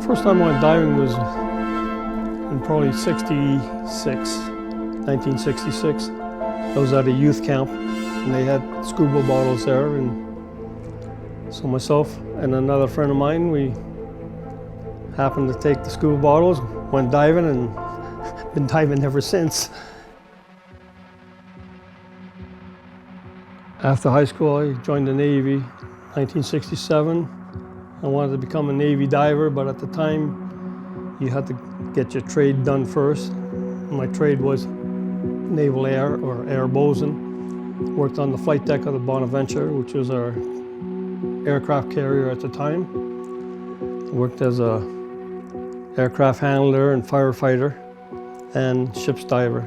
First time I went diving was in probably 1966. I was at a youth camp and they had scuba bottles there, and so myself and another friend of mine, we happened to take the scuba bottles, went diving, and been diving ever since. After high school, I joined the Navy in 1967. I wanted to become a Navy diver, but at the time, you had to get your trade done first. My trade was naval air or air bosun. Worked on the flight deck of the Bonaventure, which was our aircraft carrier at the time. Worked as a aircraft handler and firefighter and ship's diver.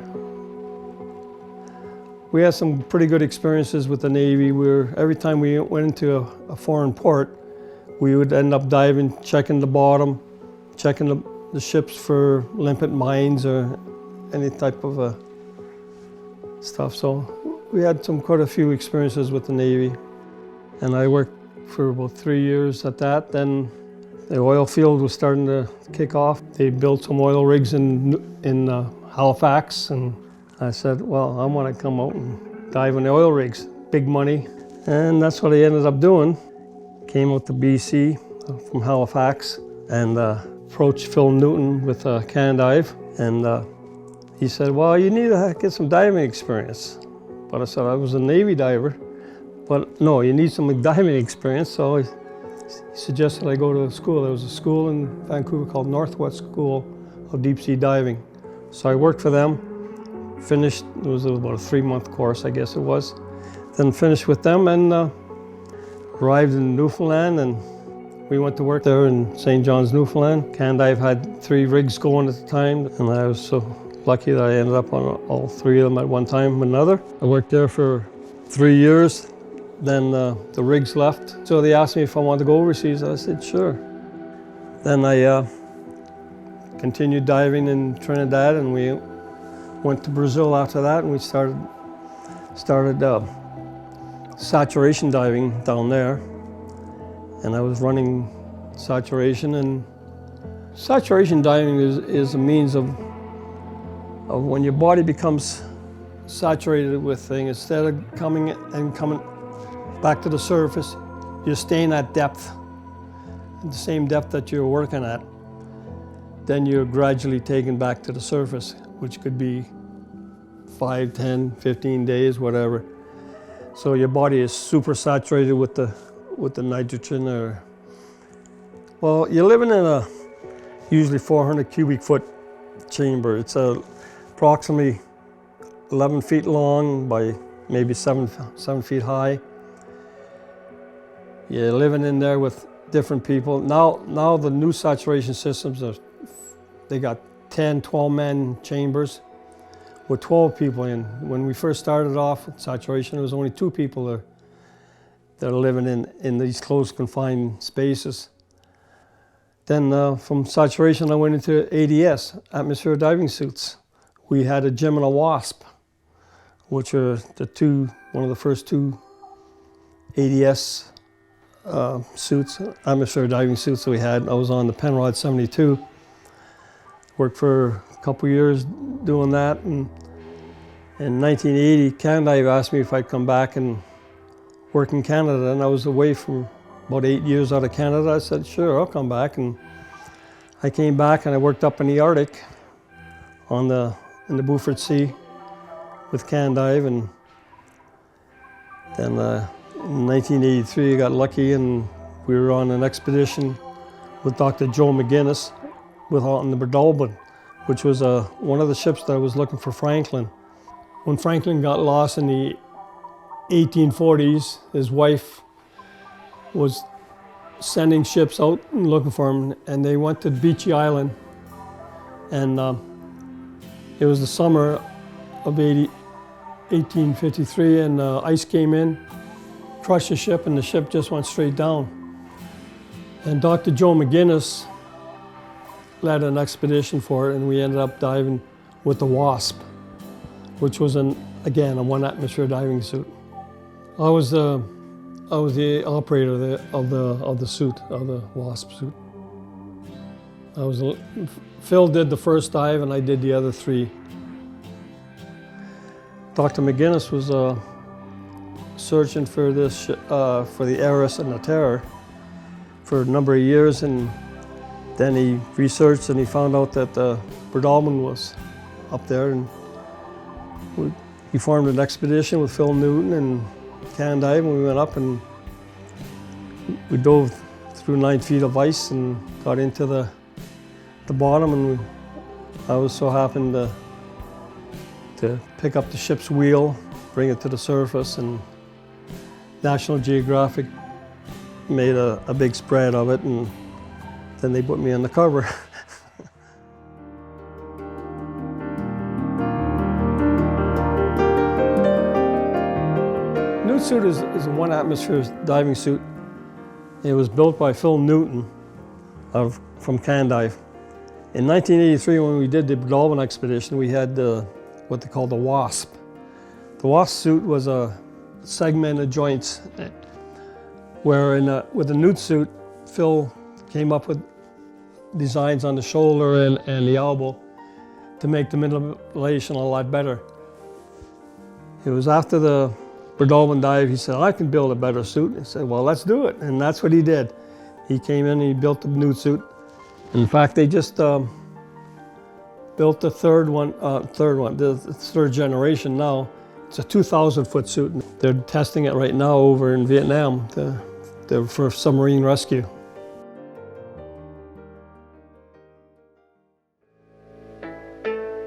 We had some pretty good experiences with the Navy. Every time we went into a foreign port, we would end up diving, checking the bottom, checking the ships for limpet mines or any type of stuff. So we had quite a few experiences with the Navy. And I worked for about 3 years at that. Then the oil field was starting to kick off. They built some oil rigs in Halifax, and I said, well, I want to come out and dive in the oil rigs, big money. And that's what I ended up doing. Came out to BC from Halifax and approached Phil Newton with Can Dive. And he said, well, you need to get some diving experience. But I said, I was a Navy diver. But no, you need some diving experience. So he suggested I go to school. There was a school in Vancouver called Northwest School of Deep Sea Diving. So I worked for them. Finished, it was about a 3-month course, I guess it was. Then finished with them and arrived in Newfoundland, and we went to work there in St. John's, Newfoundland. Can Dive had 3 rigs going at the time, and I was so lucky that I ended up on all 3 of them at one time with another. I worked there for 3 years, then the rigs left. So they asked me if I wanted to go overseas. I said, sure. Then I continued diving in Trinidad, and we went to Brazil after that, and we started saturation diving down there. And I was running saturation, and saturation diving is a means of when your body becomes saturated with things, instead of coming back to the surface, you're staying at depth, the same depth that you're working at. Then you're gradually taken back to the surface, which could be 5, 10, 15 days, whatever. So your body is super saturated with the nitrogen. Well, you're living in a usually 400 cubic foot chamber. It's approximately 11 feet long by maybe 7 feet high. You're living in there with different people. Now the new saturation systems they got 10, 12-man chambers with 12 people in. When we first started off with saturation, there was only 2 people that are living in these close confined spaces. Then from saturation, I went into ADS, atmosphere diving suits. We had a Jim and a Wasp, which are one of the first 2 ADS suits, atmosphere diving suits that we had. I was on the Penrod 72. Worked for a couple years doing that, and in 1980, Can Dive asked me if I'd come back and work in Canada, and I was away for about 8 years out of Canada. I said, sure, I'll come back, and I came back and I worked up in the Arctic in the Beaufort Sea with Can Dive, and then in 1983 I got lucky and we were on an expedition with Dr. Joe McGinnis on the Breadalbane, which was one of the ships that was looking for Franklin. When Franklin got lost in the 1840s, his wife was sending ships out and looking for him, and they went to Beechy Island. And it was the summer of 1853, and ice came in, crushed the ship, and the ship just went straight down. And Dr. Joe McGinnis led an expedition for it, and we ended up diving with the Wasp, which was again a 1-atmosphere diving suit. I was the operator of the suit, of the Wasp suit. Phil did the first dive and I did the other 3. Dr. McGinnis was searching for this, for the Eris and the Terror for a number of years, and then he researched and he found out that the Bredalman was up there, and he formed an expedition with Phil Newton and Can Dive, and we went up and we dove through 9 feet of ice and got into the bottom, and I was so happened to pick up the ship's wheel, bring it to the surface, and National Geographic made a big spread of it, and then they put me on the cover. Nude suit is a 1 atmosphere diving suit. It was built by Phil Newton from Can Dive. In 1983, when we did the Bredalman expedition, we had what they called the Wasp. The Wasp suit was a segmented joints, where with the nude suit, Phil came up with designs on the shoulder and the elbow to make the ventilation a lot better. It was after the Bredalman dive, he said, I can build a better suit. I said, well, let's do it. And that's what he did. He came in and he built the nude suit. In fact, they just built the third one, the 3rd generation now. It's a 2,000-foot suit. They're testing it right now over in Vietnam for submarine rescue.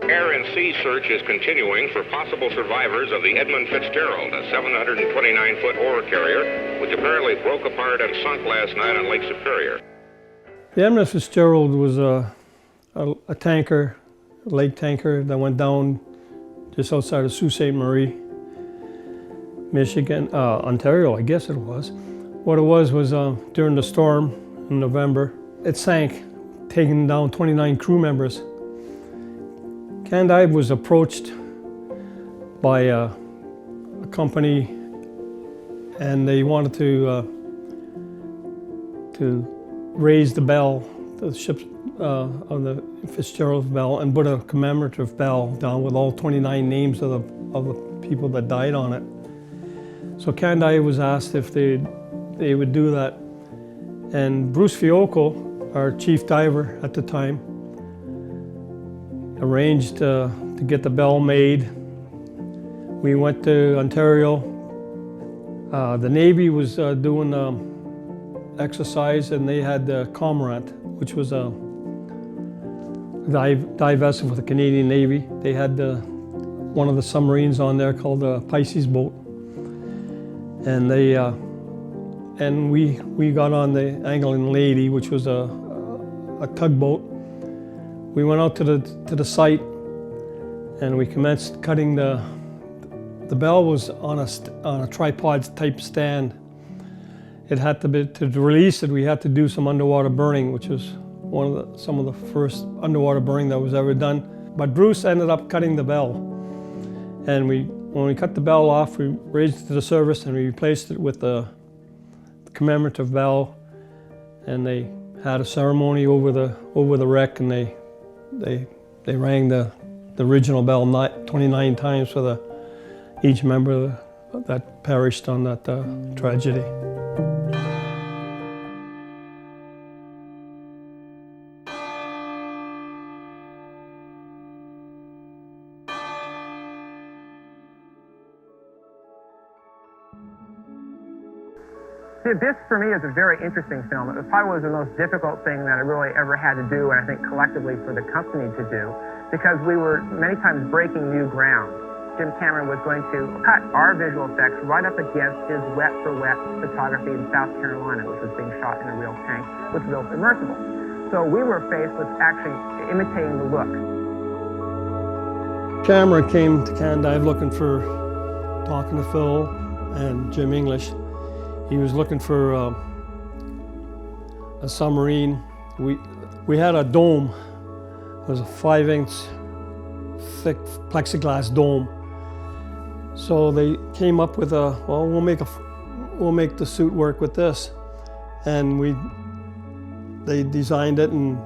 Air and sea search is continuing for possible survivors of the Edmund Fitzgerald, a 729-foot ore carrier, which apparently broke apart and sunk last night on Lake Superior. The Edmund Fitzgerald was a tanker, a lake tanker that went down just outside of Sault Ste. Marie, Michigan, Ontario, I guess it was. What it was during the storm in November, it sank, taking down 29 crew members. Can Dive was approached by a company, and they wanted to raise the bell, the ship's of the Fitzgerald bell, and put a commemorative bell down with all 29 names of the people that died on it. So Can Dive was asked if they would do that, and Bruce Fiocco, our chief diver at the time, arranged to get the bell made. We went to Ontario. The Navy was doing exercise, and they had the Cormorant, which was a dive vessel for the Canadian Navy. They had one of the submarines on there called the Pisces boat, and we got on the Angling Lady, which was a tugboat. We went out to the site, and we commenced cutting the bell. Was on a tripod type stand. It had to release it, we had to do some underwater burning, which was some of the first underwater burning that was ever done. But Bruce ended up cutting the bell, and when we cut the bell off, we raised it to the surface and we replaced it with the commemorative bell, and they had a ceremony over the wreck, and they rang the original bell 29 times for each member that perished on that tragedy. The Abyss, for me, is a very interesting film. It probably was the most difficult thing that I really ever had to do, and I think collectively for the company to do, because we were many times breaking new ground. Jim Cameron was going to cut our visual effects right up against his wet-for-wet photography in South Carolina, which was being shot in a real tank with real submersible. So we were faced with actually imitating the look. Cameron came to Can Dive talking to Phil and Jim English. He was looking for a submarine. We had a dome. It was a 5-inch thick plexiglass dome. So they came up with we'll make the suit work with this, and they designed it, and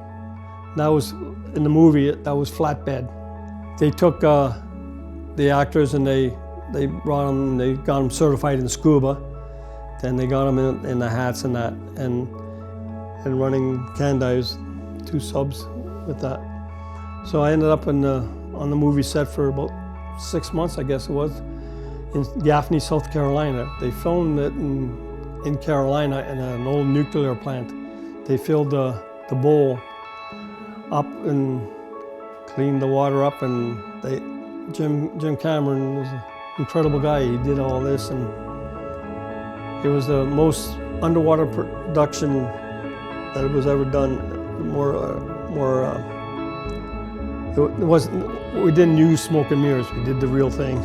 That was, in the movie, that was flatbed. They took the actors and they brought them, they got them certified in scuba. Then they got them in the hats and that, and running can dives, 2 subs with that. So I ended up on the movie set for about 6 months, I guess it was, in Gaffney, South Carolina. They filmed it in Carolina in an old nuclear plant. They filled the bowl up and cleaned the water up, and Jim Cameron was an incredible guy. He did all this, and it was the most underwater production that was ever done. We didn't use smoke and mirrors. We did the real thing.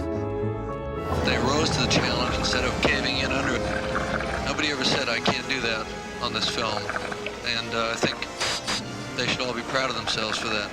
They rose to the challenge instead of caving in under it. Nobody ever said I can't do that on this film, and I think they should all be proud of themselves for that.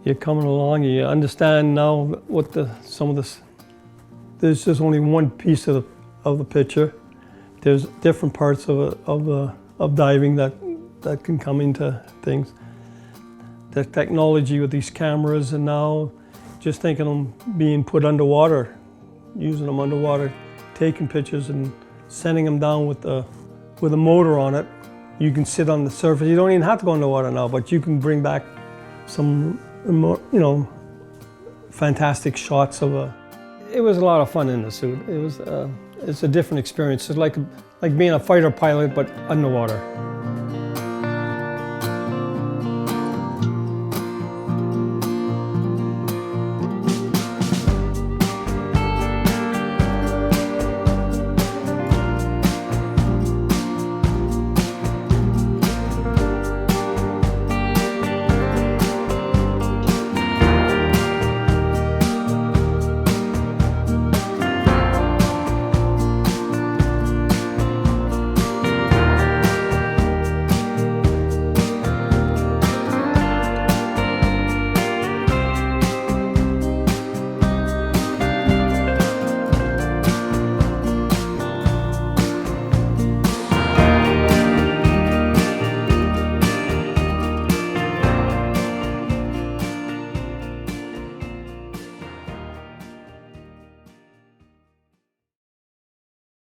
You're coming along, you understand now what there's just only one piece of the picture. There's different parts of diving that can come into things. The technology with these cameras, and now just thinking of them being put underwater, using them underwater, taking pictures and sending them down with a motor on it. You can sit on the surface. You don't even have to go underwater now, but you can bring back some more, fantastic shots of It was a lot of fun in the suit. It's a different experience. It's like being a fighter pilot, but underwater.